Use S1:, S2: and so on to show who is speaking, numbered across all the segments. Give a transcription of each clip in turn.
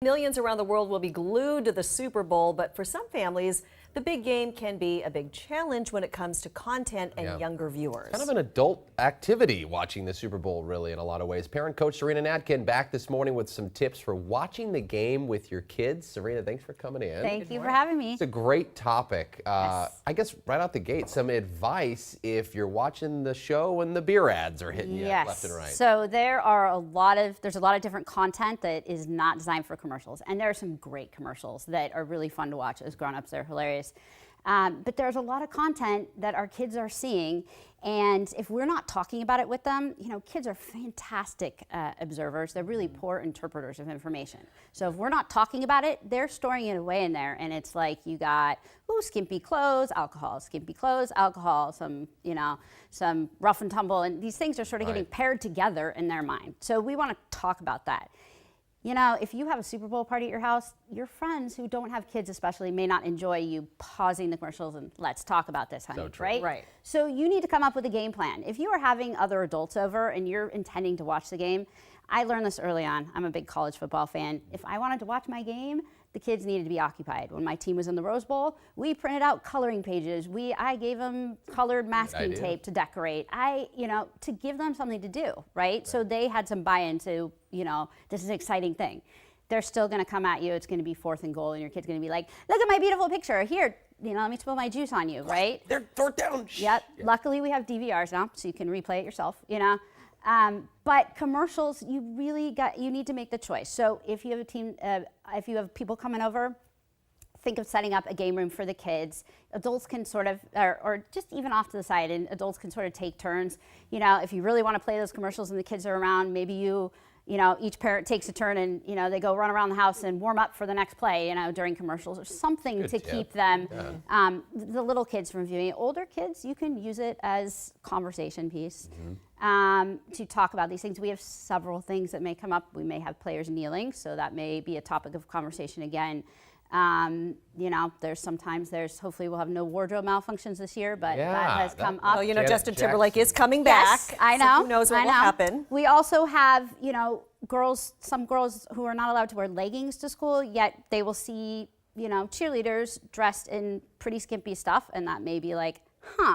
S1: Millions around the world will be glued to the Super Bowl, but for some families, the big game can be a big challenge when it comes to content and younger viewers.
S2: Kind of an adult activity watching the Super Bowl, really, in a lot of ways. Parent Coach Sarina Natkin back this morning with some tips for watching the game with your kids. Sarina, thanks for coming in.
S3: Thank you for having me.
S2: It's a great topic.
S3: Yes.
S2: I guess right out the gate, some advice if you're watching the show and the beer ads are hitting you left and right.
S3: So there's a lot of different content that is not designed for commercials, and there are some great commercials that are really fun to watch as grown-ups. They're hilarious. But there's a lot of content that our kids are seeing, and if we're not talking about it with them, kids are fantastic observers. They're really poor interpreters of information. So if we're not talking about it, they're storing it away in there, and it's like you got skimpy clothes, alcohol, skimpy clothes, alcohol, some rough and tumble, and these things are sort of getting paired together in their mind. So we want to talk about that. If you have a Super Bowl party at your house, your friends who don't have kids especially may not enjoy you pausing the commercials and let's talk about this, honey, right?
S1: Right.
S3: So you need to come up with a game plan. If you are having other adults over and you're intending to watch the game, I learned this early on. I'm a big college football fan. If I wanted to watch my game, the kids needed to be occupied. When my team was in the Rose Bowl, we printed out coloring pages. I gave them colored masking tape to decorate. To give them something to do, right? So they had some buy-in to, this is an exciting thing. They're still gonna come at you. It's gonna be 4th and goal, and your kid's gonna be like, look at my beautiful picture. Here, let me spill my juice on you, right?
S2: They're 4th down.
S3: Yep. Yeah. Luckily, we have DVRs now, so you can replay it yourself, But commercials, you need to make the choice. So if you have a team, if you have people coming over, think of setting up a game room for the kids. Adults can sort of, or just even off to the side, and adults can sort of take turns. If you really want to play those commercials and the kids are around, maybe each parent takes a turn and, they go run around the house and warm up for the next play, during commercials or something to keep them, the little kids from viewing it. Older kids, you can use it as conversation piece to talk about these things. We have several things that may come up. We may have players kneeling, so that may be a topic of conversation again. Hopefully we'll have no wardrobe malfunctions this year, but that has come up.
S1: Well, Justin Timberlake is coming back.
S3: Yes, I know.
S1: So who knows what will happen.
S3: We also have, some girls who are not allowed to wear leggings to school, yet they will see, cheerleaders dressed in pretty skimpy stuff, and that may be like,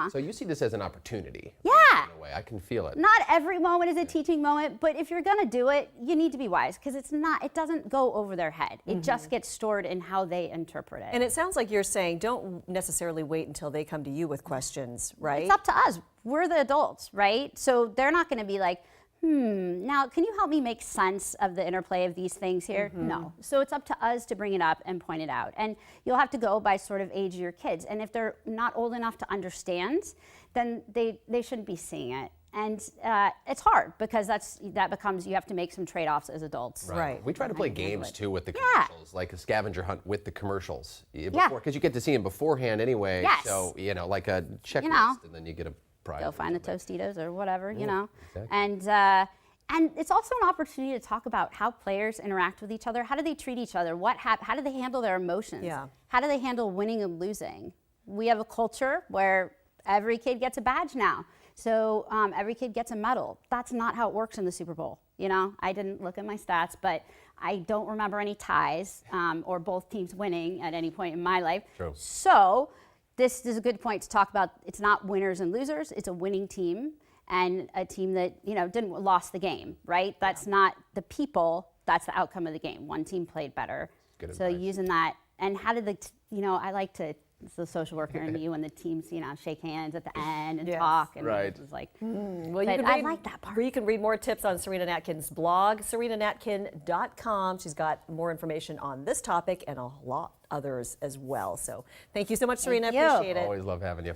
S2: So you see this as an opportunity.
S3: Yeah.
S2: In a way, I can feel it.
S3: Not every moment is a teaching moment, but if you're gonna do it, you need to be wise, because it doesn't go over their head. It just gets stored in how they interpret it.
S1: And it sounds like you're saying don't necessarily wait until they come to you with questions, right?
S3: It's up to us. We're the adults, right? So they're not gonna be like, now can you help me make sense of the interplay of these things here? No. So it's up to us to bring it up and point it out. And you'll have to go by sort of age of your kids. And if they're not old enough to understand, then they shouldn't be seeing it. And it's hard because that becomes, you have to make some trade-offs as adults.
S1: Right.
S2: We try to play games too with the commercials, like a scavenger hunt with the commercials. Because you get to see them beforehand anyway.
S3: Yes.
S2: So, like a checklist, and then you get a prize.
S3: Go find the Tostitos or whatever,
S2: Exactly.
S3: And it's also an opportunity to talk about how players interact with each other. How do they treat each other? How do they handle their emotions?
S1: Yeah.
S3: How do they handle winning and losing? We have a culture where every kid gets a badge now. So every kid gets a medal. That's not how it works in the Super Bowl. I didn't look at my stats, but I don't remember any ties or both teams winning at any point in my life.
S2: True.
S3: So this is a good point to talk about. It's not winners and losers. It's a winning team and a team that, lost the game, right? That's not the people. That's the outcome of the game. One team played better.
S2: Good
S3: So
S2: advice.
S3: using that, and how did I like to, it's the social worker in me when the teams, shake hands at the end and talk. And it was like,
S1: well,
S3: I like that part.
S1: You can read more tips on Sarina Natkin's blog, sarinanatkin.com. She's got more information on this topic and a lot others as well. So thank you so much, Sarina. Appreciate it.
S2: Always love having you.